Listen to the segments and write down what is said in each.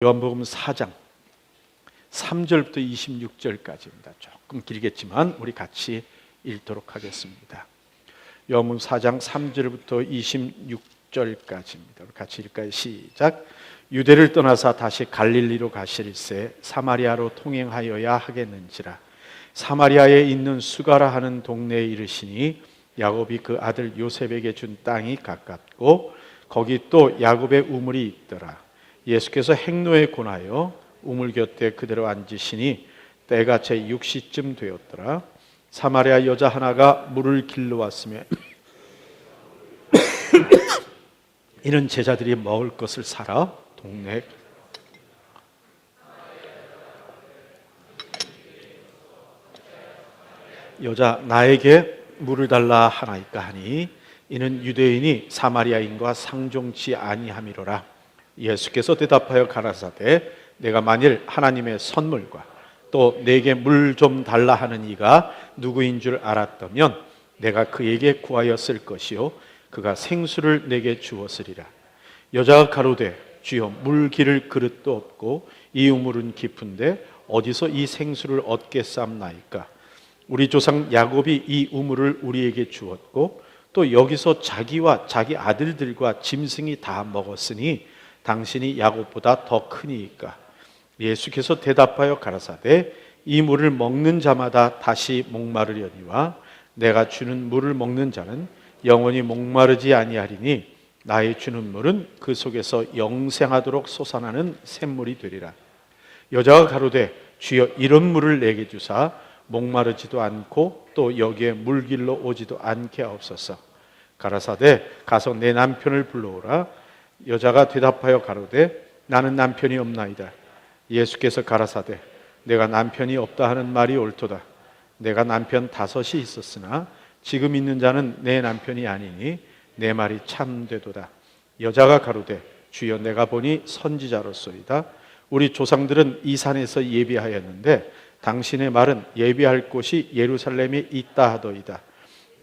요한복음 4장 3절부터 26절까지입니다. 조금 길겠지만 우리 같이 읽도록 하겠습니다. 요한복음 4장 3절부터 26절까지입니다. 우리 같이 읽을까요? 시작. 유대를 떠나사 다시 갈릴리로 가시릴새 사마리아로 통행하여야 하겠는지라. 사마리아에 있는 수가라 하는 동네에 이르시니 야곱이 그 아들 요셉에게 준 땅이 가깝고 거기 또 야곱의 우물이 있더라. 예수께서 행로에 권하여 우물 곁에 그대로 앉으시니 때가 제 6시쯤 되었더라. 사마리아 여자 하나가 물을 길러 왔으며 이는 제자들이 먹을 것을 사러 동네 여자 나에게 물을 달라 하나이까 하니 이는 유대인이 사마리아인과 상종치 아니함이로라. 예수께서 대답하여 가라사대 내가 만일 하나님의 선물과 또 내게 물 좀 달라 하는 이가 누구인 줄 알았다면 내가 그에게 구하였을 것이요 그가 생수를 내게 주었으리라. 여자가 가로되 주여 물 기를 그릇도 없고 이 우물은 깊은데 어디서 이 생수를 얻겠사옵나이까. 우리 조상 야곱이 이 우물을 우리에게 주었고 또 여기서 자기와 자기 아들들과 짐승이 다 먹었으니 당신이 야곱보다 더 크니이까. 예수께서 대답하여 가라사대 이 물을 먹는 자마다 다시 목마르려니와 내가 주는 물을 먹는 자는 영원히 목마르지 아니하리니 나의 주는 물은 그 속에서 영생하도록 솟아나는 샘물이 되리라. 여자가 가로되 주여 이런 물을 내게 주사 목마르지도 않고 또 여기에 물길로 오지도 않게 하옵소서. 가라사대 가서 내 남편을 불러오라. 여자가 대답하여 가로되 나는 남편이 없나이다. 예수께서 가라사대 내가 남편이 없다 하는 말이 옳도다. 내가 남편 5이 있었으나 지금 있는 자는 내 남편이 아니니 내 말이 참되도다. 여자가 가로되 주여 내가 보니 선지자로소이다. 우리 조상들은 이 산에서 예비하였는데 당신의 말은 예비할 곳이 예루살렘에 있다 하더이다.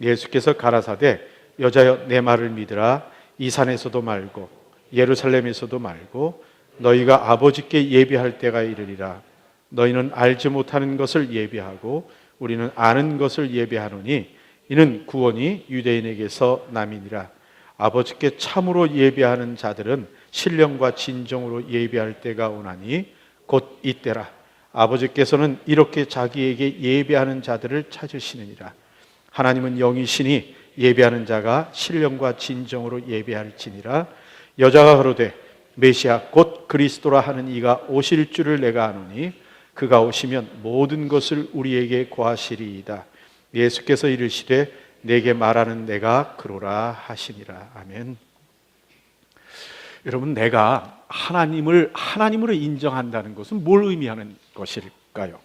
예수께서 가라사대 여자여 내 말을 믿으라. 이 산에서도 말고 예루살렘에서도 말고 너희가 아버지께 예비할 때가 이르리라. 너희는 알지 못하는 것을 예비하고 우리는 아는 것을 예비하노니 이는 구원이 유대인에게서 남이니라. 아버지께 참으로 예비하는 자들은 신령과 진정으로 예비할 때가 오나니 곧 이때라. 아버지께서는 이렇게 자기에게 예비하는 자들을 찾으시느니라. 하나님은 영이시니 예비하는 자가 신령과 진정으로 예비할지니라. 여자가 가로되 메시아 곧 그리스도라 하는 이가 오실 줄을 내가 아노니 그가 오시면 모든 것을 우리에게 고하시리이다. 예수께서 이르시되 내게 말하는 내가 그로라 하시니라. 아멘. 여러분, 내가 하나님으로 인정한다는 것은 뭘 의미하는 것일까요?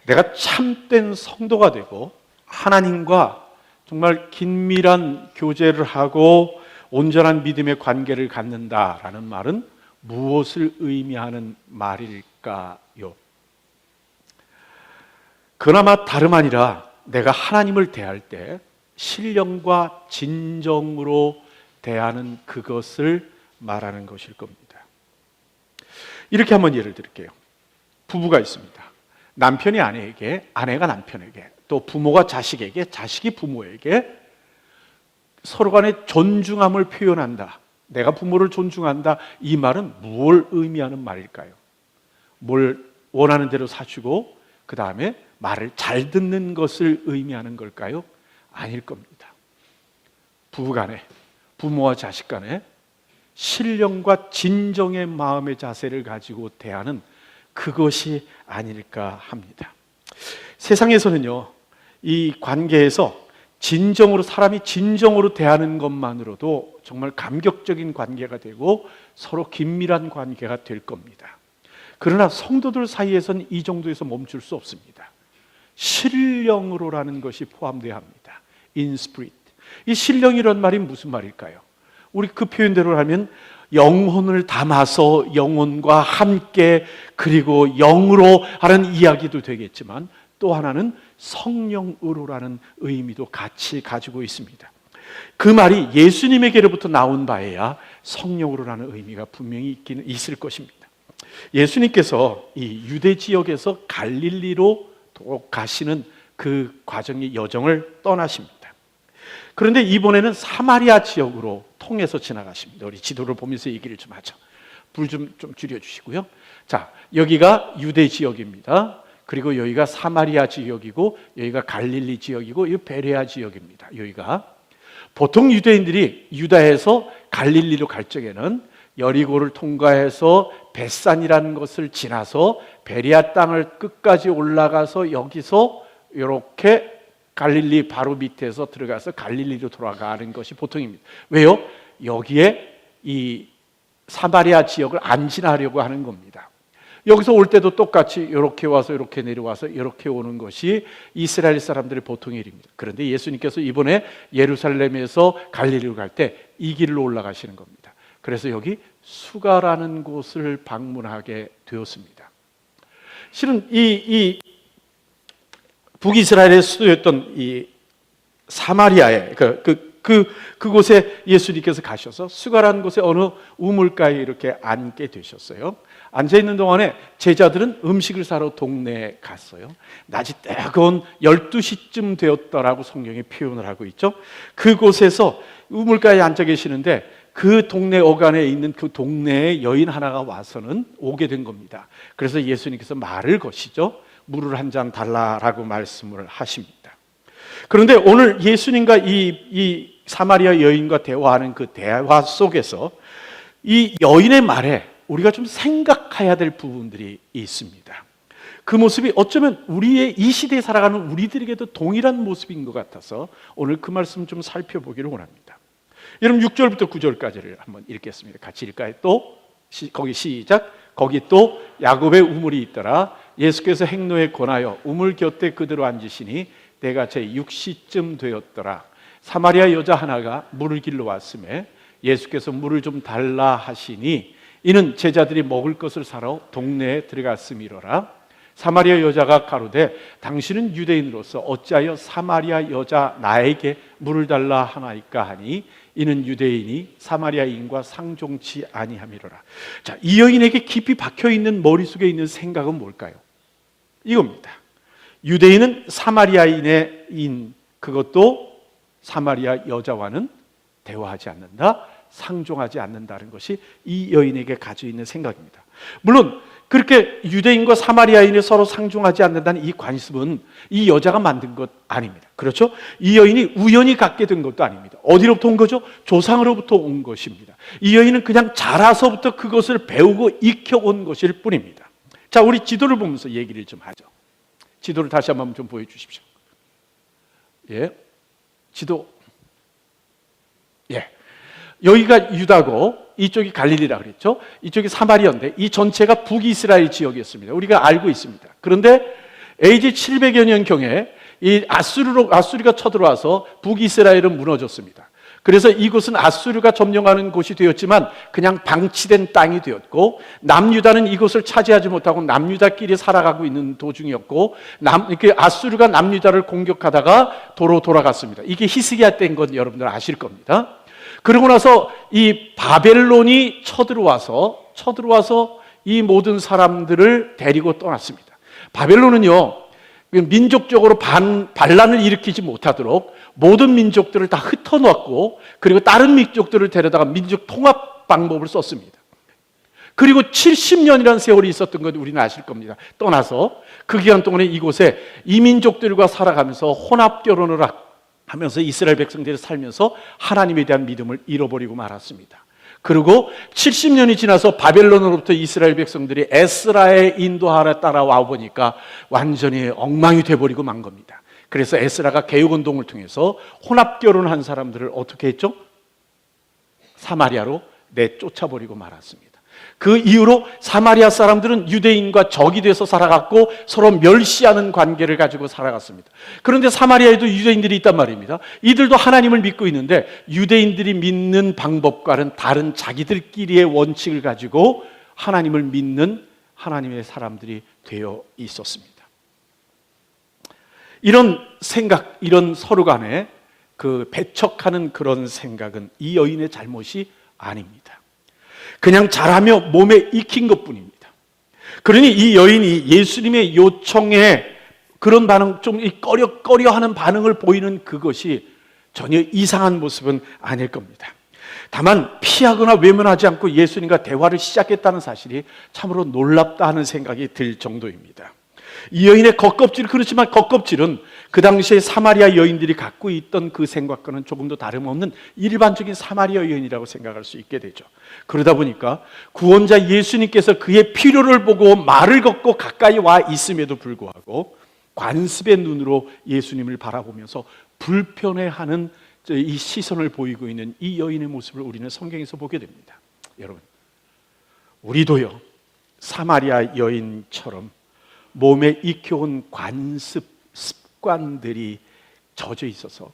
내가 참된 성도가 되고 하나님과 정말 긴밀한 교제를 하고 온전한 믿음의 관계를 갖는다라는 말은 무엇을 의미하는 말일까요? 그나마 다름 아니라 내가 하나님을 대할 때 신령과 진정으로 대하는 그것을 말하는 것일 겁니다. 이렇게 한번 예를 들게요. 부부가 있습니다. 남편이 아내에게, 아내가 남편에게, 또 부모가 자식에게, 자식이 부모에게 서로 간의 존중함을 표현한다. 내가 부모를 존중한다. 이 말은 무엇을 의미하는 말일까요? 뭘 원하는 대로 사주고 그 다음에 말을 잘 듣는 것을 의미하는 걸까요? 아닐 겁니다. 부부 간에, 부모와 자식 간에 신령과 진정의 마음의 자세를 가지고 대하는 그것이 아닐까 합니다. 세상에서는요, 이 관계에서 사람이 진정으로 대하는 것만으로도 정말 감격적인 관계가 되고 서로 긴밀한 관계가 될 겁니다. 그러나 성도들 사이에서는 이 정도에서 멈출 수 없습니다. 신령으로라는 것이 포함되어야 합니다. In spirit. 이 신령이란 말이 무슨 말일까요? 우리 그 표현대로 하면 영혼을 담아서 영혼과 함께 그리고 영으로 하는 이야기도 되겠지만 또 하나는 성령으로라는 의미도 같이 가지고 있습니다. 그 말이 예수님에게로부터 나온 바에야 성령으로라는 의미가 분명히 있을 것입니다. 예수님께서 이 유대 지역에서 갈릴리로 가시는 그 과정의 여정을 떠나십니다. 그런데 이번에는 사마리아 지역으로 통해서 지나가십니다. 우리 지도를 보면서 얘기를 좀 하죠. 불 좀 줄여주시고요. 자, 여기가 유대 지역입니다. 그리고 여기가 사마리아 지역이고, 여기가 갈릴리 지역이고, 이 베레아 지역입니다. 여기가 보통 유대인들이 유다에서 갈릴리로 갈 적에는 여리고를 통과해서 벳산이라는 것을 지나서 베레아 땅을 끝까지 올라가서 여기서 이렇게 갈릴리 바로 밑에서 들어가서 갈릴리로 돌아가는 것이 보통입니다. 왜요? 여기에 이 사마리아 지역을 안 지나려고 하는 겁니다. 여기서 올 때도 똑같이 이렇게 와서 이렇게 내려와서 이렇게 오는 것이 이스라엘 사람들의 보통의 일입니다. 그런데 예수님께서 이번에 예루살렘에서 갈릴리로 갈 때 이 길로 올라가시는 겁니다. 그래서 여기 수가라는 곳을 방문하게 되었습니다. 실은 이 북이스라엘의 수도였던 이 사마리아에 그곳에 예수님께서 가셔서 수가라는 곳에 어느 우물가에 이렇게 앉게 되셨어요. 앉아있는 동안에 제자들은 음식을 사러 동네에 갔어요. 낮이 뜨거운 12시쯤 되었더라고 성경에 표현을 하고 있죠. 그곳에서 우물가에 앉아 계시는데 그 동네 어간에 있는 그 동네에 여인 하나가 와서는 오게 된 겁니다. 그래서 예수님께서 말을 거시죠. 물을 한 잔 달라라고 말씀을 하십니다. 그런데 오늘 예수님과 이 사마리아 여인과 대화하는 그 대화 속에서 이 여인의 말에 우리가 좀 생각해야 될 부분들이 있습니다. 그 모습이 어쩌면 우리의 이 시대에 살아가는 우리들에게도 동일한 모습인 것 같아서 오늘 그 말씀 좀 살펴보기를 원합니다. 여러분 6절부터 9절까지를 한번 읽겠습니다. 같이 읽을까요? 또 거기 시작. 거기 또 야곱의 우물이 있더라. 예수께서 행로에 권하여 우물 곁에 그대로 앉으시니 때가 제 6시쯤 되었더라. 사마리아 여자 하나가 물을 길러 왔음에 예수께서 물을 좀 달라 하시니 이는 제자들이 먹을 것을 사러 동네에 들어갔음이로라. 사마리아 여자가 가로되 당신은 유대인으로서 어찌하여 사마리아 여자 나에게 물을 달라 하나이까 하니 이는 유대인이 사마리아인과 상종치 아니함이로라. 자, 이 여인에게 깊이 박혀있는 머릿속에 있는 생각은 뭘까요? 이겁니다. 유대인은 사마리아인의 그것도 사마리아 여자와는 대화하지 않는다, 상종하지 않는다는 것이 이 여인에게 가지고 있는 생각입니다. 물론 그렇게 유대인과 사마리아인이 서로 상종하지 않는다는 이 관습은 이 여자가 만든 것 아닙니다. 그렇죠? 이 여인이 우연히 갖게 된 것도 아닙니다. 어디로부터 온 거죠? 조상으로부터 온 것입니다. 이 여인은 그냥 자라서부터 그것을 배우고 익혀온 것일 뿐입니다. 자, 우리 지도를 보면서 얘기를 좀 하죠. 지도를 다시 한번 좀 보여주십시오. 예, 지도. 예, 여기가 유다고 이쪽이 갈릴리라 그랬죠. 이쪽이 사마리아인데 이 전체가 북이스라엘 지역이었습니다. 우리가 알고 있습니다. 그런데 AD 700여 년경에 이 아수르가 쳐들어와서 북이스라엘은 무너졌습니다. 그래서 이곳은 아수르가 점령하는 곳이 되었지만 그냥 방치된 땅이 되었고, 남유다는 이곳을 차지하지 못하고 남유다끼리 살아가고 있는 도중이었고, 아수르가 남유다를 공격하다가 도로 돌아갔습니다. 이게 히스기야 때인 건 여러분들 아실 겁니다. 그러고 나서 이 바벨론이 쳐들어와서 이 모든 사람들을 데리고 떠났습니다. 바벨론은요, 민족적으로 반란을 일으키지 못하도록 모든 민족들을 다 흩어놓았고, 그리고 다른 민족들을 데려다가 민족 통합 방법을 썼습니다. 그리고 70년이라는 세월이 있었던 건 우리는 아실 겁니다. 떠나서 그 기간 동안에 이곳에 이민족들과 살아가면서 혼합 결혼을 하면서 이스라엘 백성들이 살면서 하나님에 대한 믿음을 잃어버리고 말았습니다. 그리고 70년이 지나서 바벨론으로부터 이스라엘 백성들이 에스라의 인도하러 따라와 보니까 완전히 엉망이 돼버리고 만 겁니다. 그래서 에스라가 개혁운동을 통해서 혼합결혼한 사람들을 어떻게 했죠? 사마리아로 내쫓아버리고 말았습니다. 그 이후로 사마리아 사람들은 유대인과 적이 돼서 살아갔고 서로 멸시하는 관계를 가지고 살아갔습니다. 그런데 사마리아에도 유대인들이 있단 말입니다. 이들도 하나님을 믿고 있는데 유대인들이 믿는 방법과는 다른 자기들끼리의 원칙을 가지고 하나님을 믿는 하나님의 사람들이 되어 있었습니다. 이런 생각, 이런 서로 간에 그 배척하는 그런 생각은 이 여인의 잘못이 아닙니다. 그냥 잘하며 몸에 익힌 것뿐입니다. 그러니 이 여인이 예수님의 요청에 그런 반응, 좀 꺼려하는 반응을 보이는 그것이 전혀 이상한 모습은 아닐 겁니다. 다만 피하거나 외면하지 않고 예수님과 대화를 시작했다는 사실이 참으로 놀랍다 하는 생각이 들 정도입니다. 이 여인의 겉껍질, 그렇지만 겉껍질은 그 당시에 사마리아 여인들이 갖고 있던 그 생각과는 조금 더 다름없는 일반적인 사마리아 여인이라고 생각할 수 있게 되죠. 그러다 보니까 구원자 예수님께서 그의 필요를 보고 말을 걷고 가까이 와 있음에도 불구하고 관습의 눈으로 예수님을 바라보면서 불편해하는 이 시선을 보이고 있는 이 여인의 모습을 우리는 성경에서 보게 됩니다. 여러분, 우리도요 사마리아 여인처럼 몸에 익혀온 관습, 습관들이 젖어 있어서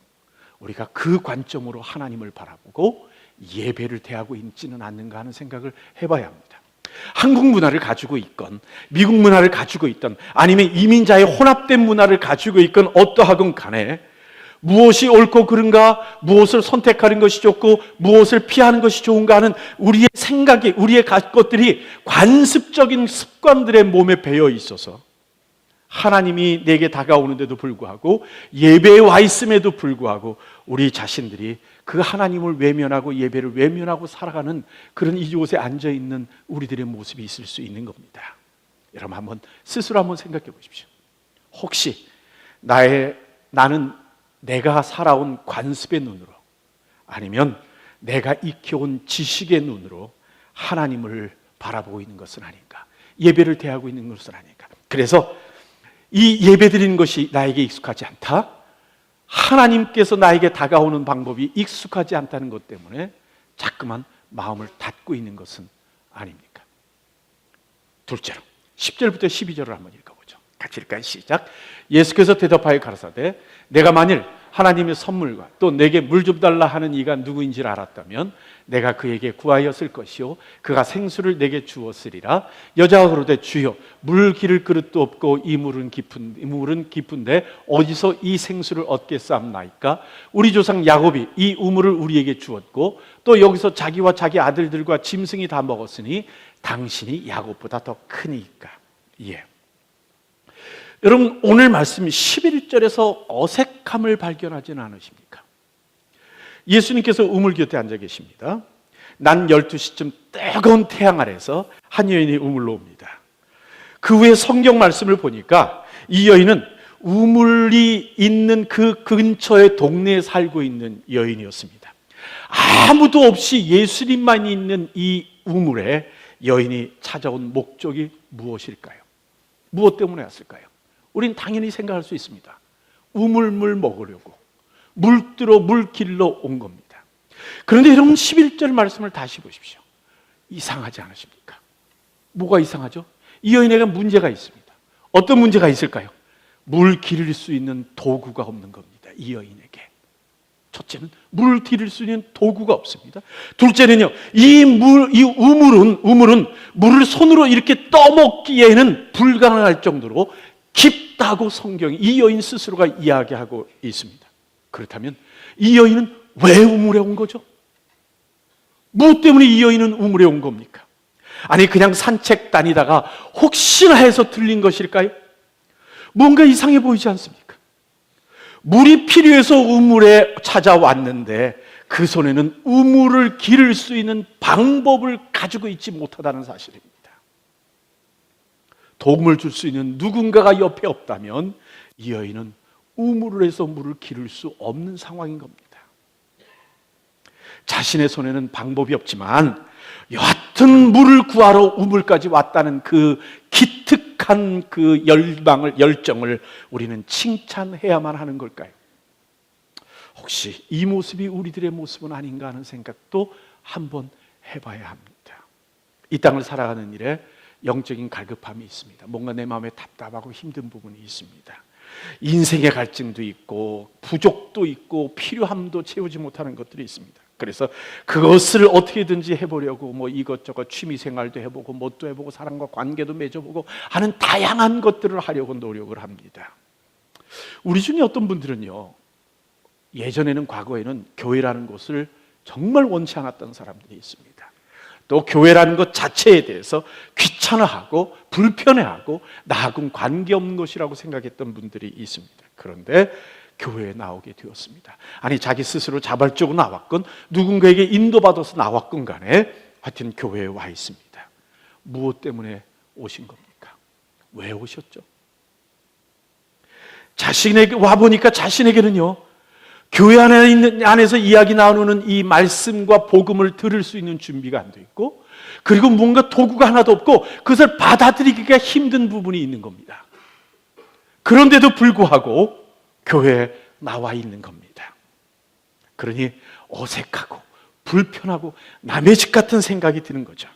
우리가 그 관점으로 하나님을 바라보고 예배를 대하고 있지는 않는가 하는 생각을 해봐야 합니다. 한국 문화를 가지고 있건 미국 문화를 가지고 있던 아니면 이민자의 혼합된 문화를 가지고 있건 어떠하건 간에 무엇이 옳고 그른가, 무엇을 선택하는 것이 좋고 무엇을 피하는 것이 좋은가 하는 우리의 생각이, 우리의 것들이 관습적인 습관들의 몸에 배어 있어서 하나님이 내게 다가오는데도 불구하고 예배에 와 있음에도 불구하고 우리 자신들이 그 하나님을 외면하고 예배를 외면하고 살아가는 그런 이곳에 앉아있는 우리들의 모습이 있을 수 있는 겁니다. 여러분 한번 스스로 한번 생각해 보십시오. 혹시 나는 내가 살아온 관습의 눈으로 아니면 내가 익혀온 지식의 눈으로 하나님을 바라보고 있는 것은 아닌가, 예배를 대하고 있는 것은 아닌가. 그래서 이 예배 드리는 것이 나에게 익숙하지 않다, 하나님께서 나에게 다가오는 방법이 익숙하지 않다는 것 때문에 자꾸만 마음을 닫고 있는 것은 아닙니까? 둘째로 10절부터 12절을 한번 읽어보죠. 같이 읽을까요? 시작. 예수께서 대답하여 가라사대 내가 만일 하나님의 선물과 또 내게 물 좀 달라 하는 이가 누구인지를 알았다면 내가 그에게 구하였을 것이요 그가 생수를 내게 주었으리라. 여자가 그러되 주여 물 기를 그릇도 없고 이 물은 깊은데 어디서 이 생수를 얻겠사옵나이까? 우리 조상 야곱이 이 우물을 우리에게 주었고 또 여기서 자기와 자기 아들들과 짐승이 다 먹었으니 당신이 야곱보다 더 크니까. 예. 여러분 오늘 말씀 11절에서 어색함을 발견하지는 않으십니까? 예수님께서 우물 곁에 앉아 계십니다. 난 12시쯤 뜨거운 태양 아래서 한 여인이 우물로 옵니다. 그 후에 성경 말씀을 보니까 이 여인은 우물이 있는 그 근처의 동네에 살고 있는 여인이었습니다. 아무도 없이 예수님만 있는 이 우물에 여인이 찾아온 목적이 무엇일까요? 무엇 때문에 왔을까요? 우린 당연히 생각할 수 있습니다. 우물물 먹으려고 물 길러 온 겁니다. 그런데 여러분 11절 말씀을 다시 보십시오. 이상하지 않으십니까? 뭐가 이상하죠? 이 여인에게 문제가 있습니다. 어떤 문제가 있을까요? 물 기를 수 있는 도구가 없는 겁니다. 이 여인에게. 첫째는 물 기를 수 있는 도구가 없습니다. 둘째는요, 이 우물은 물을 손으로 이렇게 떠먹기에는 불가능할 정도로 깊다고 성경이 이 여인 스스로가 이야기하고 있습니다. 그렇다면 이 여인은 왜 우물에 온 거죠? 무엇 때문에 이 여인은 우물에 온 겁니까? 아니 그냥 산책 다니다가 혹시나 해서 들린 것일까요? 뭔가 이상해 보이지 않습니까? 물이 필요해서 우물에 찾아왔는데 그 손에는 우물을 기를 수 있는 방법을 가지고 있지 못하다는 사실입니다. 도움을 줄 수 있는 누군가가 옆에 없다면 이 여인은 우물을 해서 물을 기를 수 없는 상황인 겁니다. 자신의 손에는 방법이 없지만 여하튼 물을 구하러 우물까지 왔다는 그 기특한 그 열정을 우리는 칭찬해야만 하는 걸까요? 혹시 이 모습이 우리들의 모습은 아닌가 하는 생각도 한번 해봐야 합니다. 이 땅을 살아가는 일에 영적인 갈급함이 있습니다. 뭔가 내 마음에 답답하고 힘든 부분이 있습니다. 인생의 갈증도 있고 부족도 있고 필요함도 채우지 못하는 것들이 있습니다. 그래서 그것을 어떻게든지 해보려고 뭐 이것저것 취미생활도 해보고 뭣도 해보고 사람과 관계도 맺어보고 하는 다양한 것들을 하려고 노력을 합니다. 우리 중에 어떤 분들은요, 예전에는 과거에는 교회라는 곳을 정말 원치 않았던 사람들이 있습니다. 또 교회라는 것 자체에 대해서 귀찮아하고 불편해하고 나하고는 관계없는 것이라고 생각했던 분들이 있습니다. 그런데 교회에 나오게 되었습니다. 아니 자기 스스로 자발적으로 나왔건 누군가에게 인도받아서 나왔건 간에 하여튼 교회에 와 있습니다. 무엇 때문에 오신 겁니까? 왜 오셨죠? 자신에게 와보니까 자신에게는요, 교회 안에서 이야기 나누는 이 말씀과 복음을 들을 수 있는 준비가 안 돼 있고, 그리고 뭔가 도구가 하나도 없고 그것을 받아들이기가 힘든 부분이 있는 겁니다. 그런데도 불구하고 교회에 나와 있는 겁니다. 그러니 어색하고 불편하고 남의 집 같은 생각이 드는 거죠.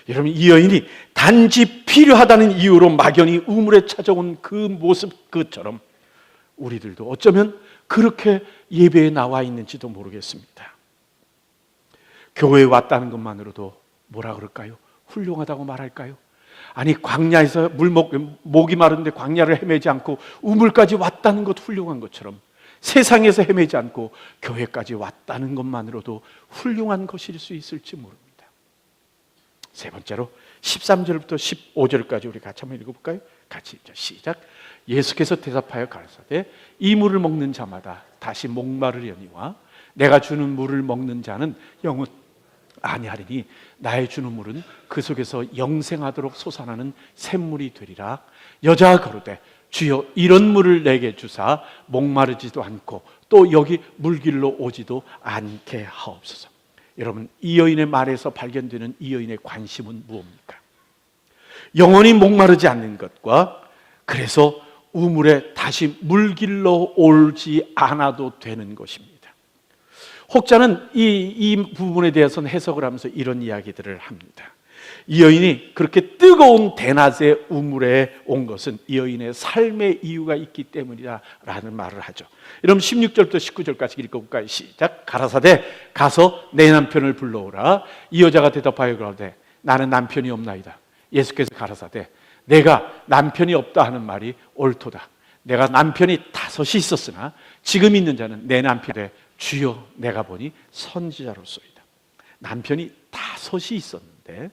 여러분, 이 여인이 단지 필요하다는 이유로 막연히 우물에 찾아온 그 모습 그처럼 우리들도 어쩌면 그렇게 예배에 나와 있는지도 모르겠습니다. 교회에 왔다는 것만으로도 뭐라 그럴까요? 훌륭하다고 말할까요? 아니 광야에서 목이 마른데 광야를 헤매지 않고 우물까지 왔다는 것 훌륭한 것처럼 세상에서 헤매지 않고 교회까지 왔다는 것만으로도 훌륭한 것일 수 있을지 모릅니다. 세 번째로 13절부터 15절까지 우리 같이 한번 읽어볼까요? 같이 시작. 예수께서 대답하여 가라사대 이 물을 먹는 자마다 다시 목마르려니와 내가 주는 물을 먹는 자는 영원 아니하리니 나의 주는 물은 그 속에서 영생하도록 솟아나는 샘물이 되리라. 여자가 가로되 주여 이런 물을 내게 주사 목마르지도 않고 또 여기 물길로 오지도 않게 하옵소서. 여러분, 이 여인의 말에서 발견되는 이 여인의 관심은 무엇입니까? 영원히 목마르지 않는 것과 그래서 우물에 다시 물길로 오지 않아도 되는 것입니다. 혹자는 이 부분에 대해서는 해석을 하면서 이런 이야기들을 합니다. 이 여인이 그렇게 뜨거운 대낮에 우물에 온 것은 이 여인의 삶의 이유가 있기 때문이라는 말을 하죠. 여러분 16절부터 19절까지 읽어볼까요? 시작. 가라사대 가서 내 남편을 불러오라. 이 여자가 대답하여 그러되 나는 남편이 없나이다. 예수께서 가라사대 내가 남편이 없다 하는 말이 옳도다. 내가 남편이 5이 있었으나 지금 있는 자는 내 남편에 주여 내가 보니 선지자로소이다. 남편이 5이 있었는데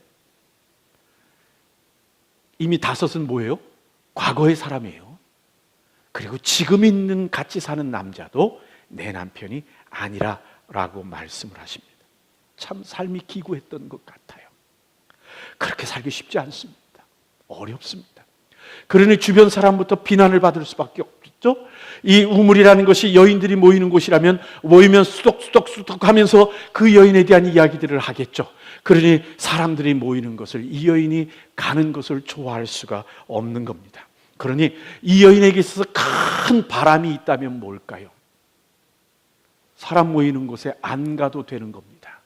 이미 5은 뭐예요? 과거의 사람이에요. 그리고 지금 있는 같이 사는 남자도 내 남편이 아니라 라고 말씀을 하십니다. 참 삶이 기구했던 것 같아요. 그렇게 살기 쉽지 않습니다. 어렵습니다. 그러니 주변 사람부터 비난을 받을 수밖에 없죠. 이 우물이라는 것이 여인들이 모이는 곳이라면 모이면 수덕수덕 하면서 그 여인에 대한 이야기들을 하겠죠. 그러니 사람들이 모이는 것을, 이 여인이 가는 것을 좋아할 수가 없는 겁니다. 그러니 이 여인에게 있어서 큰 바람이 있다면 뭘까요? 사람 모이는 곳에 안 가도 되는 겁니다.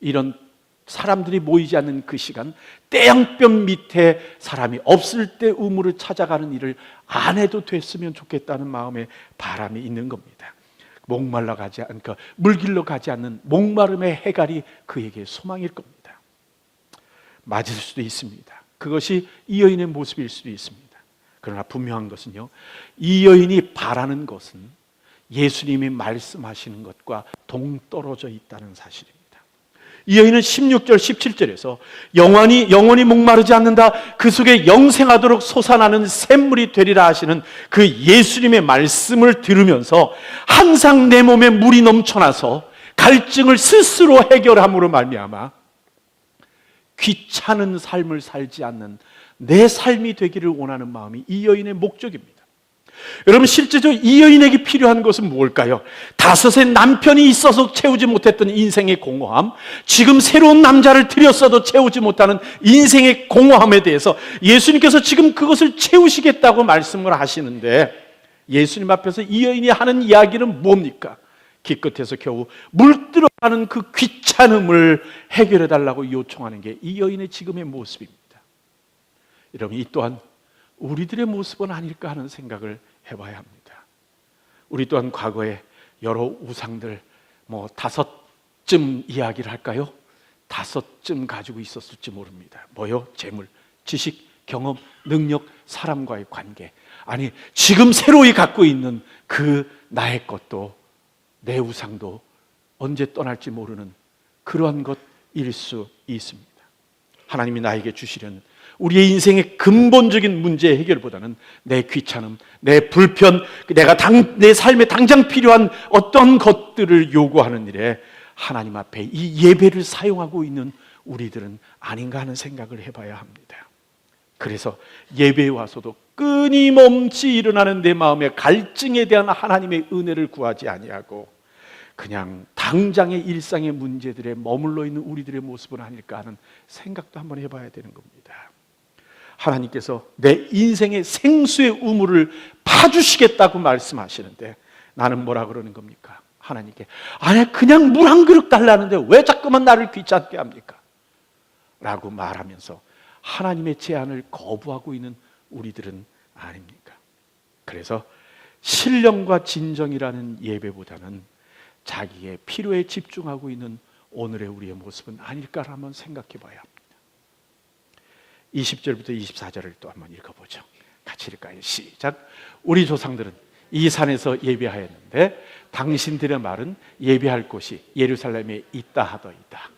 이런 사람들이 모이지 않는 그 시간, 떼양볕 밑에 사람이 없을 때 우물을 찾아가는 일을 안 해도 됐으면 좋겠다는 마음에 바람이 있는 겁니다. 목말라 가지 않고 물길로 가지 않는 목마름의 해갈이 그에게 소망일 겁니다. 맞을 수도 있습니다. 그것이 이 여인의 모습일 수도 있습니다. 그러나 분명한 것은요, 이 여인이 바라는 것은 예수님이 말씀하시는 것과 동떨어져 있다는 사실입니다. 이 여인은 16절 17절에서 영원히 목마르지 않는다, 그 속에 영생하도록 솟아나는 샘물이 되리라 하시는 그 예수님의 말씀을 들으면서 항상 내 몸에 물이 넘쳐나서 갈증을 스스로 해결함으로 말미암아 귀찮은 삶을 살지 않는 내 삶이 되기를 원하는 마음이 이 여인의 목적입니다. 여러분, 실제적으로 이 여인에게 필요한 것은 뭘까요? 5의 남편이 있어서 채우지 못했던 인생의 공허함, 지금 새로운 남자를 들였어도 채우지 못하는 인생의 공허함에 대해서 예수님께서 지금 그것을 채우시겠다고 말씀을 하시는데, 예수님 앞에서 이 여인이 하는 이야기는 뭡니까? 기껏해서 겨우 물 들어가는 그 귀찮음을 해결해 달라고 요청하는 게 이 여인의 지금의 모습입니다. 여러분, 이 또한 우리들의 모습은 아닐까 하는 생각을 해봐야 합니다. 우리 또한 과거에 여러 우상들 5쯤 이야기를 할까요? 5쯤 가지고 있었을지 모릅니다. 뭐요? 재물, 지식, 경험, 능력, 사람과의 관계. 아니, 지금 새로이 갖고 있는 그 나의 것도 내 우상도 언제 떠날지 모르는 그러한 것일 수 있습니다. 하나님이 나에게 주시려는 우리의 인생의 근본적인 문제 해결보다는 내 귀찮음, 내 불편, 내 삶에 당장 필요한 어떤 것들을 요구하는 일에 하나님 앞에 이 예배를 사용하고 있는 우리들은 아닌가 하는 생각을 해봐야 합니다. 그래서 예배에 와서도 끊임없이 일어나는 내 마음의 갈증에 대한 하나님의 은혜를 구하지 아니하고 그냥 당장의 일상의 문제들에 머물러 있는 우리들의 모습은 아닐까 하는 생각도 한번 해봐야 되는 겁니다. 하나님께서 내 인생의 생수의 우물을 파주시겠다고 말씀하시는데 나는 뭐라 그러는 겁니까? 하나님께 아니 그냥 물 한 그릇 달라는데 왜 자꾸만 나를 귀찮게 합니까? 라고 말하면서 하나님의 제안을 거부하고 있는 우리들은 아닙니까? 그래서 신령과 진정이라는 예배보다는 자기의 필요에 집중하고 있는 오늘의 우리의 모습은 아닐까 한번 생각해 봐야 합니다. 20절부터 24절을 또 한번 읽어보죠. 같이 읽을까요? 시작. 우리 조상들은 이 산에서 예배하였는데 당신들의 말은 예배할 곳이 예루살렘에 있다 하더이다.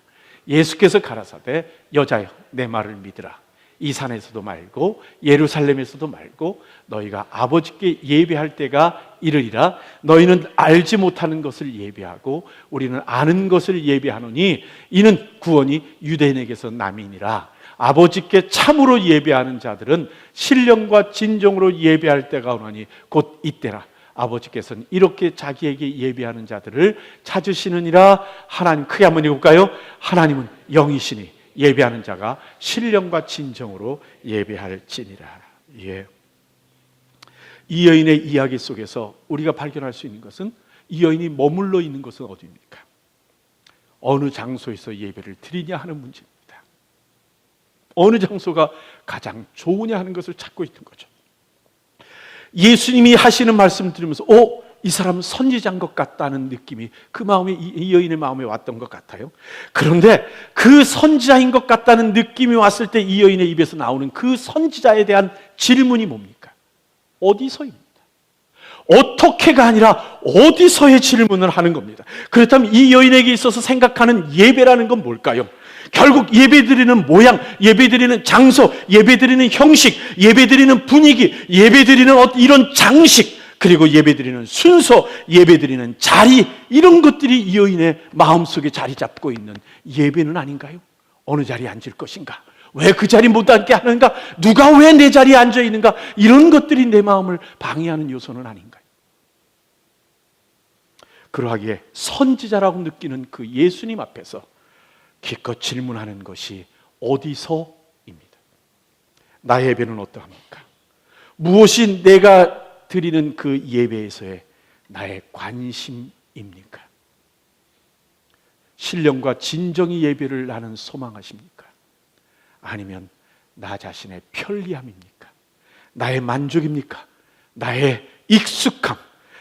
예수께서 가라사대 여자여 내 말을 믿으라. 이 산에서도 말고 예루살렘에서도 말고 너희가 아버지께 예배할 때가 이르리라. 너희는 알지 못하는 것을 예배하고 우리는 아는 것을 예배하노니 이는 구원이 유대인에게서 남이니라. 아버지께 참으로 예배하는 자들은 신령과 진정으로 예배할 때가 오나니 곧 이때라. 아버지께서는 이렇게 자기에게 예배하는 자들을 찾으시느니라. 하나님, 크게 한번 읽을까요? 하나님은 영이시니 예배하는 자가 신령과 진정으로 예배할지니라. 예. 이 여인의 이야기 속에서 우리가 발견할 수 있는 것은 이 여인이 머물러 있는 것은 어디입니까? 어느 장소에서 예배를 드리냐 하는 문제입니다. 어느 장소가 가장 좋으냐 하는 것을 찾고 있는 거죠. 예수님이 하시는 말씀을 들으면서 이 사람은 선지자인 것 같다는 느낌이 그 마음에 이 여인의 마음에 왔던 것 같아요. 그런데 그 선지자인 것 같다는 느낌이 왔을 때 이 여인의 입에서 나오는 그 선지자에 대한 질문이 뭡니까? 어디서입니다. 어떻게가 아니라 어디서의 질문을 하는 겁니다. 그렇다면 이 여인에게 있어서 생각하는 예배라는 건 뭘까요? 결국 예배드리는 모양, 예배드리는 장소, 예배드리는 형식, 예배드리는 분위기, 예배드리는 이런 장식, 그리고 예배드리는 순서, 예배드리는 자리, 이런 것들이 이 여인의 마음속에 자리 잡고 있는 예배는 아닌가요? 어느 자리에 앉을 것인가? 왜 그 자리 못 앉게 하는가? 누가 왜 내 자리에 앉아 있는가? 이런 것들이 내 마음을 방해하는 요소는 아닌가요? 그러하기에 선지자라고 느끼는 그 예수님 앞에서 기껏 질문하는 것이 어디서입니다. 나의 예배는 어떠합니까? 무엇이 내가 드리는 그 예배에서의 나의 관심입니까? 신령과 진정의 예배를 나는 소망하십니까? 아니면 나 자신의 편리함입니까? 나의 만족입니까? 나의 익숙함?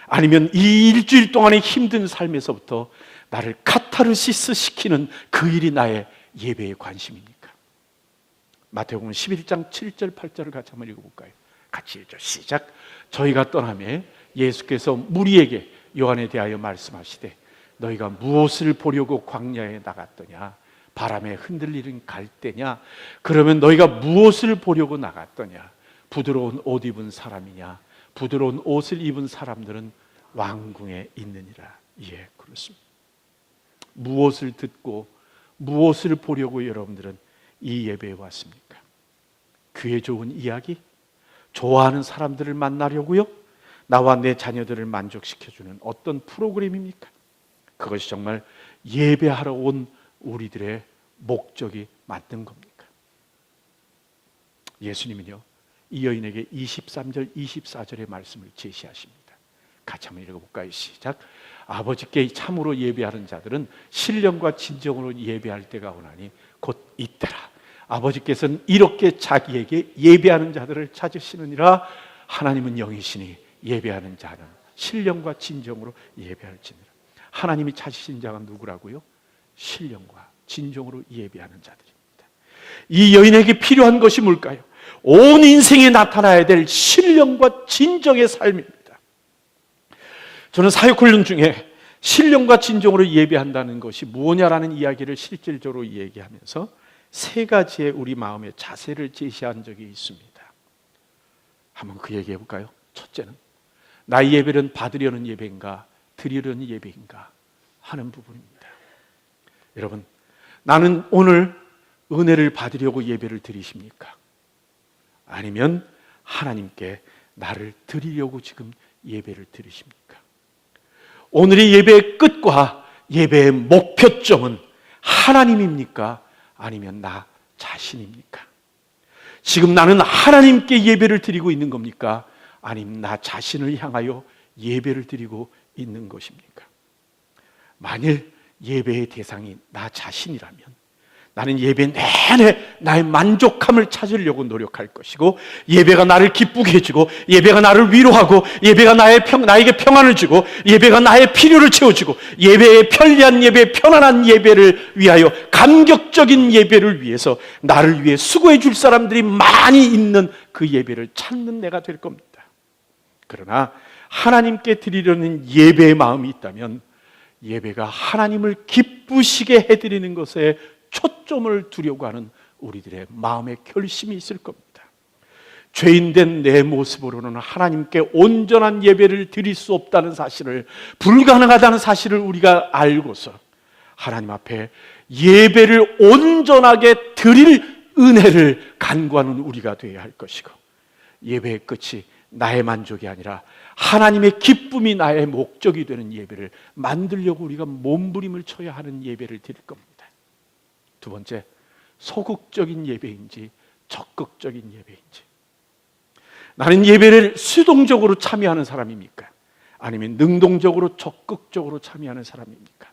아니면 이 일주일 동안의 힘든 삶에서부터 나를 카타르시스 시키는 그 일이 나의 예배의 관심입니까? 마태복음 11장 7절 8절을 같이 한번 읽어볼까요? 같이 읽죠. 시작. 저희가 떠나매 예수께서 무리에게 요한에 대하여 말씀하시되 너희가 무엇을 보려고 광야에 나갔더냐? 바람에 흔들리는 갈대냐? 그러면 너희가 무엇을 보려고 나갔더냐? 부드러운 옷 입은 사람이냐? 부드러운 옷을 입은 사람들은 왕궁에 있느니라. 예, 그렇습니다. 무엇을 듣고 무엇을 보려고 여러분들은 이 예배에 왔습니까? 귀에 좋은 이야기? 좋아하는 사람들을 만나려고요? 나와 내 자녀들을 만족시켜주는 어떤 프로그램입니까? 그것이 정말 예배하러 온 우리들의 목적이 맞는 겁니까? 예수님은요, 이 여인에게 23절, 24절의 말씀을 제시하십니다. 같이 한번 읽어볼까요? 시작. 아버지께 참으로 예배하는 자들은 신령과 진정으로 예배할 때가 오나니 곧 이때라. 아버지께서는 이렇게 자기에게 예배하는 자들을 찾으시느니라. 하나님은 영이시니 예배하는 자는 신령과 진정으로 예배할지니라. 하나님이 찾으신 자가 누구라고요? 신령과 진정으로 예배하는 자들입니다. 이 여인에게 필요한 것이 뭘까요? 온 인생에 나타나야 될 신령과 진정의 삶입니다. 저는 사역훈련 중에 신령과 진정으로 예배한다는 것이 무엇냐라는 이야기를 실질적으로 얘기하면서 세 가지의 우리 마음의 자세를 제시한 적이 있습니다. 한번 그 얘기해 볼까요? 첫째는 나의 예배는 받으려는 예배인가 드리려는 예배인가 하는 부분입니다. 여러분, 나는 오늘 은혜를 받으려고 예배를 드리십니까? 아니면 하나님께 나를 드리려고 지금 예배를 드리십니까? 오늘의 예배의 끝과 예배의 목표점은 하나님입니까? 아니면 나 자신입니까? 지금 나는 하나님께 예배를 드리고 있는 겁니까? 아니면 나 자신을 향하여 예배를 드리고 있는 것입니까? 만일 예배의 대상이 나 자신이라면 나는 예배 내내 나의 만족함을 찾으려고 노력할 것이고, 예배가 나를 기쁘게 해주고, 예배가 나를 위로하고, 예배가 나에게 평안을 주고, 예배가 나의 필요를 채워주고, 예배의 편리한 예배, 편안한 예배를 위하여, 감격적인 예배를 위해서 나를 위해 수고해 줄 사람들이 많이 있는 그 예배를 찾는 내가 될 겁니다. 그러나 하나님께 드리려는 예배의 마음이 있다면 예배가 하나님을 기쁘시게 해드리는 것에 초점을 두려고 하는 우리들의 마음의 결심이 있을 겁니다. 죄인된 내 모습으로는 하나님께 온전한 예배를 드릴 수 없다는 사실을, 불가능하다는 사실을 우리가 알고서 하나님 앞에 예배를 온전하게 드릴 은혜를 간구하는 우리가 되어야 할 것이고, 예배의 끝이 나의 만족이 아니라 하나님의 기쁨이 나의 목적이 되는 예배를 만들려고 우리가 몸부림을 쳐야 하는 예배를 드릴 겁니다. 두 번째, 소극적인 예배인지 적극적인 예배인지. 나는 예배를 수동적으로 참여하는 사람입니까? 아니면 능동적으로 적극적으로 참여하는 사람입니까?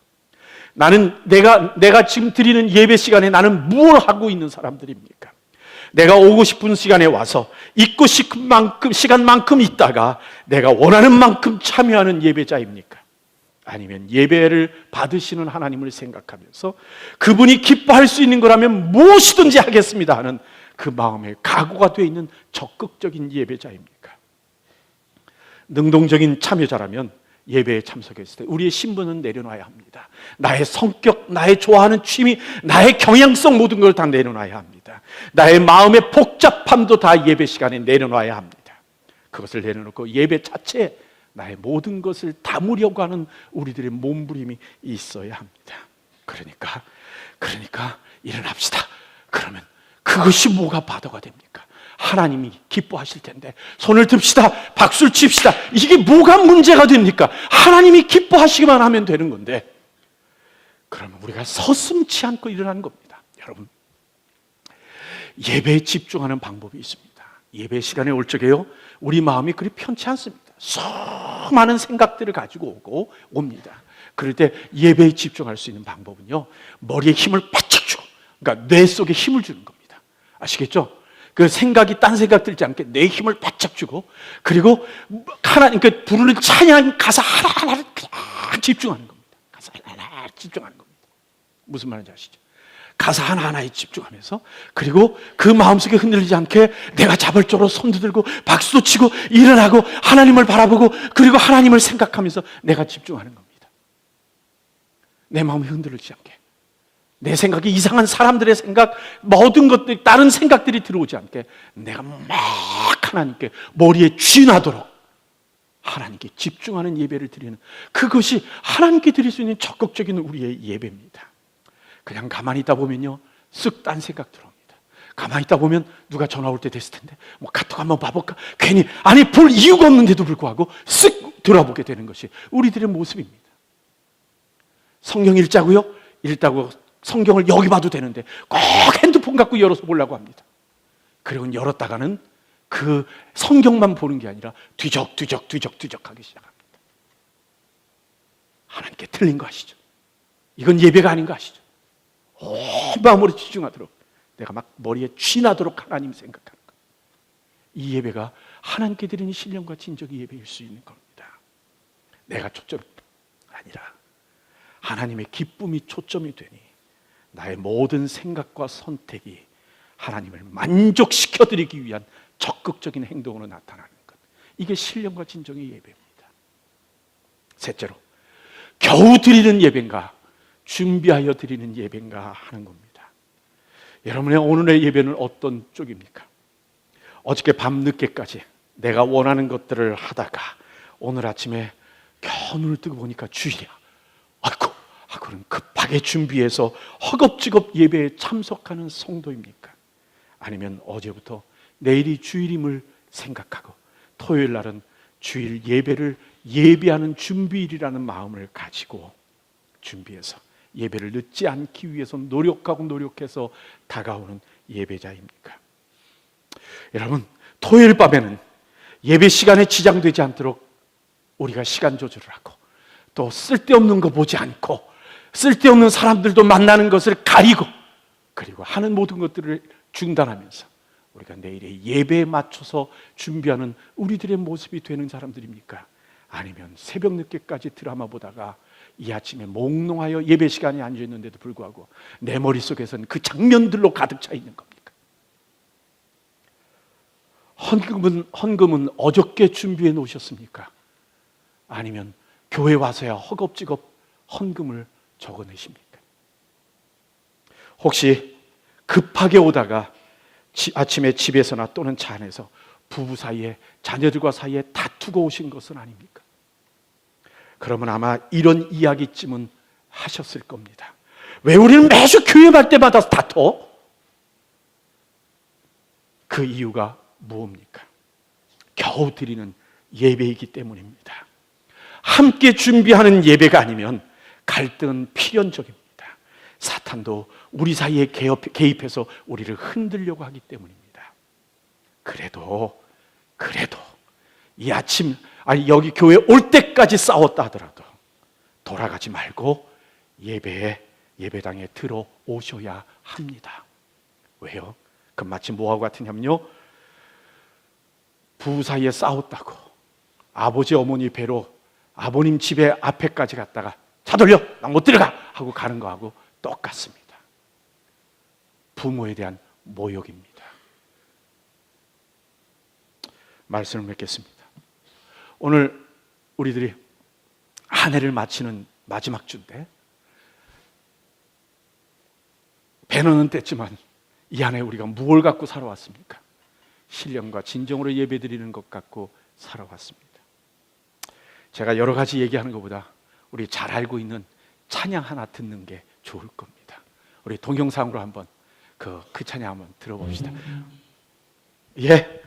나는 내가 지금 드리는 예배 시간에 나는 무엇을 하고 있는 사람들입니까? 내가 오고 싶은 시간에 와서 있고 싶은 만큼 시간만큼 있다가 내가 원하는 만큼 참여하는 예배자입니까? 아니면 예배를 받으시는 하나님을 생각하면서 그분이 기뻐할 수 있는 거라면 무엇이든지 하겠습니다 하는 그 마음의 각오가 되어 있는 적극적인 예배자입니까? 능동적인 참여자라면 예배에 참석했을 때 우리의 신분은 내려놔야 합니다. 나의 성격, 나의 좋아하는 취미, 나의 경향성 모든 걸 다 내려놔야 합니다. 나의 마음의 복잡함도 다 예배 시간에 내려놔야 합니다. 그것을 내려놓고 예배 자체에 나의 모든 것을 담으려고 하는 우리들의 몸부림이 있어야 합니다. 그러니까 일어납시다. 그러면 그것이 뭐가 바다가 됩니까? 하나님이 기뻐하실 텐데 손을 듭시다. 박수를 칩시다. 이게 뭐가 문제가 됩니까? 하나님이 기뻐하시기만 하면 되는 건데, 그러면 우리가 서슴지 않고 일어나는 겁니다. 여러분, 예배에 집중하는 방법이 있습니다. 예배 시간에 올 적에요, 우리 마음이 그리 편치 않습니다. 수많은 생각들을 가지고 옵니다. 그럴 때 예배에 집중할 수 있는 방법은요, 머리에 힘을 바짝 주고, 그러니까 뇌 속에 힘을 주는 겁니다. 아시겠죠? 그 생각이 딴 생각 들지 않게 내 힘을 바짝 주고, 그리고 하나님 그 부르는 찬양 가사 하나하나를 그냥 집중하는 겁니다. 가사 하나하나 집중하는 겁니다. 무슨 말인지 아시죠? 가사 하나하나에 집중하면서, 그리고 그 마음속에 흔들리지 않게 내가 자발적으로 손도 들고 박수도 치고 일어나고 하나님을 바라보고, 그리고 하나님을 생각하면서 내가 집중하는 겁니다. 내 마음이 흔들리지 않게, 내 생각이 이상한 사람들의 생각, 모든 것들, 다른 생각들이 들어오지 않게 내가 막 하나님께 머리에 쥐나도록 하나님께 집중하는 예배를 드리는, 그것이 하나님께 드릴 수 있는 적극적인 우리의 예배입니다. 그냥 가만히 있다 보면요, 쓱 딴 생각 들어옵니다. 가만히 있다 보면 누가 전화 올 때 됐을 텐데 뭐 카톡 한번 봐볼까? 괜히, 아니 볼 이유가 없는데도 불구하고 쓱 돌아보게 되는 것이 우리들의 모습입니다. 성경 읽자고 성경을 여기 봐도 되는데 꼭 핸드폰 갖고 열어서 보려고 합니다. 그리고 열었다가는 그 성경만 보는 게 아니라 뒤적뒤적 하기 시작합니다. 하나님께 틀린 거 아시죠? 이건 예배가 아닌 거 아시죠? 온 마음으로 집중하도록, 내가 막 머리에 쥐나도록 하나님 생각하는 것. 이 예배가 하나님께 드리는 신령과 진정의 예배일 수 있는 겁니다. 내가 초점이 아니라 하나님의 기쁨이 초점이 되니 나의 모든 생각과 선택이 하나님을 만족시켜드리기 위한 적극적인 행동으로 나타나는 것. 이게 신령과 진정의 예배입니다. 셋째로, 겨우 드리는 예배인가, 준비하여 드리는 예배인가 하는 겁니다. 여러분의 오늘의 예배는 어떤 쪽입니까? 어저께 밤늦게까지 내가 원하는 것들을 하다가 오늘 아침에 겨우 눈을 뜨고 보니까 주일이야. 아이고, 하고는 급하게 준비해서 허겁지겁 예배에 참석하는 성도입니까? 아니면 어제부터 내일이 주일임을 생각하고 토요일 날은 주일 예배를 예배하는 준비일이라는 마음을 가지고 준비해서 예배를 늦지 않기 위해서 노력해서 다가오는 예배자입니까? 여러분, 토요일 밤에는 예배 시간에 지장되지 않도록 우리가 시간 조절을 하고, 또 쓸데없는 거 보지 않고 쓸데없는 사람들도 만나는 것을 가리고, 그리고 하는 모든 것들을 중단하면서 우리가 내일의 예배에 맞춰서 준비하는 우리들의 모습이 되는 사람들입니까? 아니면 새벽 늦게까지 드라마 보다가 이 아침에 몽롱하여 예배 시간에 앉아있는데도 불구하고 내 머릿속에서는 그 장면들로 가득 차 있는 겁니까? 헌금은 어저께 준비해 놓으셨습니까? 아니면 교회 와서야 허겁지겁 헌금을 적어내십니까? 혹시 급하게 오다가 아침에 집에서나 또는 차 안에서 부부 사이에, 자녀들과 사이에 다투고 오신 것은 아닙니까? 그러면 아마 이런 이야기쯤은 하셨을 겁니다. 왜 우리는 매주 교회 갈 때마다 다퉈? 그 이유가 무엇입니까? 겨우 드리는 예배이기 때문입니다. 함께 준비하는 예배가 아니면 갈등은 필연적입니다. 사탄도 우리 사이에 개입해서 우리를 흔들려고 하기 때문입니다. 그래도 이 아침, 여기 교회 올 때까지 싸웠다 하더라도 돌아가지 말고 예배당에 들어오셔야 합니다. 왜요? 그 마치 뭐하고 같으냐면요, 부부 사이에 싸웠다고 아버지 어머니 배로 아버님 집에 앞에까지 갔다가 차 돌려, 나 못 들어가 하고 가는 거하고 똑같습니다. 부모에 대한 모욕입니다. 말씀을 맺겠습니다. 오늘 우리들이 한 해를 마치는 마지막 주인데, 배너는 뗐지만 이 안에 우리가 무엇을 갖고 살아왔습니까? 신령과 진정으로 예배드리는 것 갖고 살아왔습니다. 제가 여러 가지 얘기하는 것보다 우리 잘 알고 있는 찬양 하나 듣는 게 좋을 겁니다. 우리 동영상으로 한번 그 찬양 한번 들어봅시다. 예.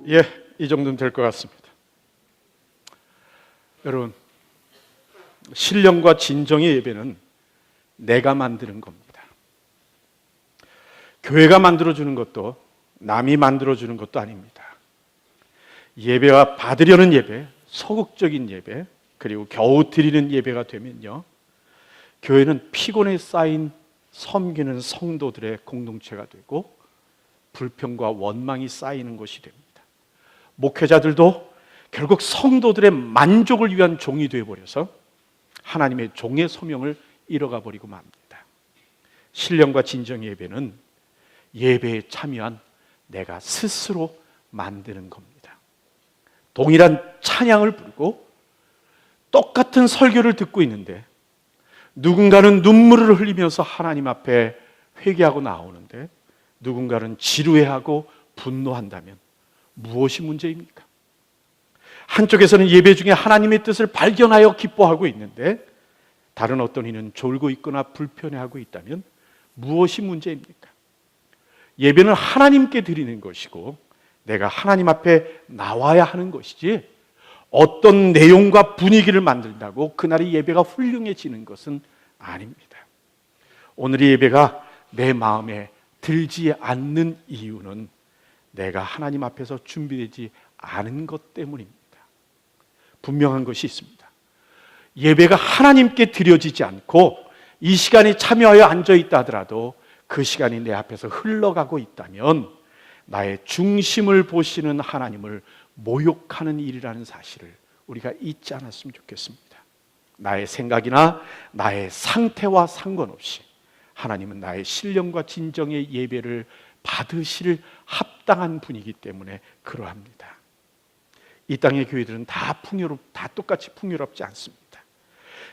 예, 이 정도는 될 것 같습니다. 여러분, 신령과 진정의 예배는 내가 만드는 겁니다. 교회가 만들어주는 것도 남이 만들어주는 것도 아닙니다. 예배와 받으려는 예배, 소극적인 예배, 그리고 겨우 드리는 예배가 되면요, 교회는 피곤에 쌓인 섬기는 성도들의 공동체가 되고 불평과 원망이 쌓이는 것이 됩니다. 목회자들도 결국 성도들의 만족을 위한 종이 되어버려서 하나님의 종의 소명을 잃어가 버리고 맙니다. 신령과 진정의 예배는 예배에 참여한 내가 스스로 만드는 겁니다. 동일한 찬양을 부르고 똑같은 설교를 듣고 있는데 누군가는 눈물을 흘리면서 하나님 앞에 회개하고 나오는데 누군가는 지루해하고 분노한다면 무엇이 문제입니까? 한쪽에서는 예배 중에 하나님의 뜻을 발견하여 기뻐하고 있는데 다른 어떤 이는 졸고 있거나 불편해하고 있다면 무엇이 문제입니까? 예배는 하나님께 드리는 것이고 내가 하나님 앞에 나와야 하는 것이지 어떤 내용과 분위기를 만든다고 그날의 예배가 훌륭해지는 것은 아닙니다. 오늘의 예배가 내 마음에 들지 않는 이유는 내가 하나님 앞에서 준비되지 않은 것 때문입니다. 분명한 것이 있습니다. 예배가 하나님께 드려지지 않고 이 시간에 참여하여 앉아있다 하더라도 그 시간이 내 앞에서 흘러가고 있다면 나의 중심을 보시는 하나님을 모욕하는 일이라는 사실을 우리가 잊지 않았으면 좋겠습니다. 나의 생각이나 나의 상태와 상관없이 하나님은 나의 신령과 진정의 예배를 받으실 합당한 분이기 때문에 그러합니다. 이 땅의 교회들은 다 똑같이 풍요롭지 않습니다.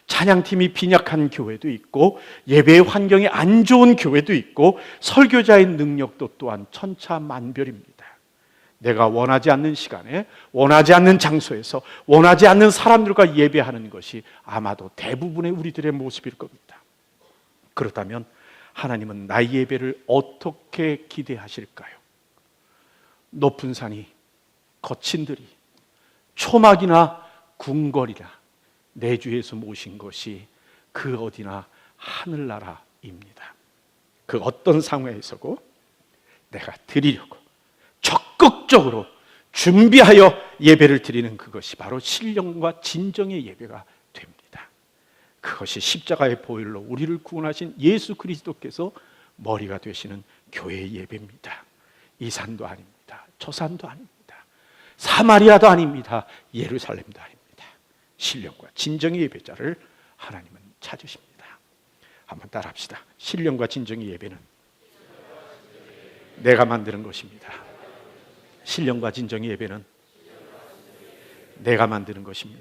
찬양팀이 빈약한 교회도 있고 예배의 환경이 안 좋은 교회도 있고 설교자의 능력도 또한 천차만별입니다. 내가 원하지 않는 시간에 원하지 않는 장소에서 원하지 않는 사람들과 예배하는 것이 아마도 대부분의 우리들의 모습일 겁니다. 그렇다면 하나님은 나의 예배를 어떻게 기대하실까요? 높은 산이, 거친 들이, 초막이나 궁궐이나 내주에서 모신 것이 그 어디나 하늘나라입니다. 그 어떤 상황에서고 내가 드리려고 적극적으로 준비하여 예배를 드리는 그것이 바로 신령과 진정의 예배가 됩니다. 그것이 십자가의 보혈로 우리를 구원하신 예수 그리스도께서 머리가 되시는 교회의 예배입니다. 이 산도 아닙니다. 저 산도 아닙니다. 사마리아도 아닙니다. 예루살렘도 아닙니다. 신령과 진정의 예배자를 하나님은 찾으십니다. 한번 따라합시다. 신령과 진정의 예배는 내가 만드는 것입니다. 신령과 진정의 예배는 내가 만드는 것입니다.